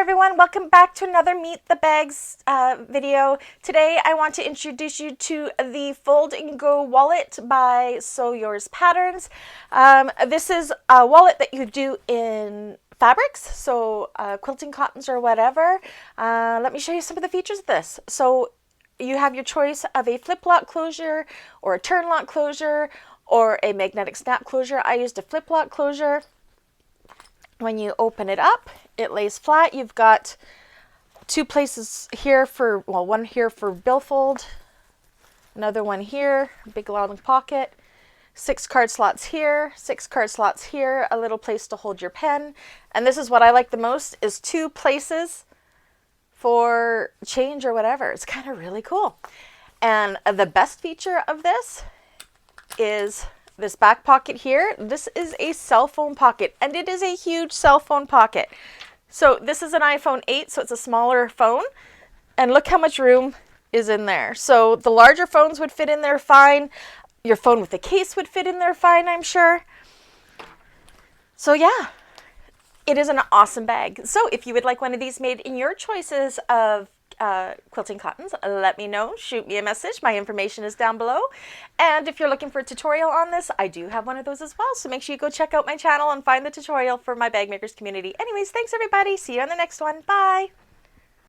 everyone, welcome back to another Meet the Bags video. Today I want to introduce you to the Fold and Go wallet by Sew Yours Patterns. This is a wallet that you do in fabrics, so quilting cottons or whatever. Let me show you some of the features of this. So you have your choice of a flip lock closure or a turn lock closure or a magnetic snap closure. I used a flip lock closure. When you open it up, it lays flat. You've got two places here for, well, one here for billfold, another one here, big long pocket, 6 card slots here, 6 card slots here, a little place to hold your pen. And this is what I like the most, is 2 places for change or whatever. It's kind of really cool. And the best feature of this is this back pocket here. This is a cell phone pocket, and it is a huge cell phone pocket. So this is an iPhone 8, so it's a smaller phone, and look how much room is in there. So the larger phones would fit in there fine. Your phone with the case would fit in there fine, I'm sure. So yeah, it is an awesome bag. So if you would like one of these made in your choices of quilting cottons, let me know. Shoot me a message. My information is down below. And if you're looking for a tutorial on this, I do have one of those as well. So make sure you go check out my channel and find the tutorial for my bag makers community. Anyways, thanks everybody. See you on the next one. Bye.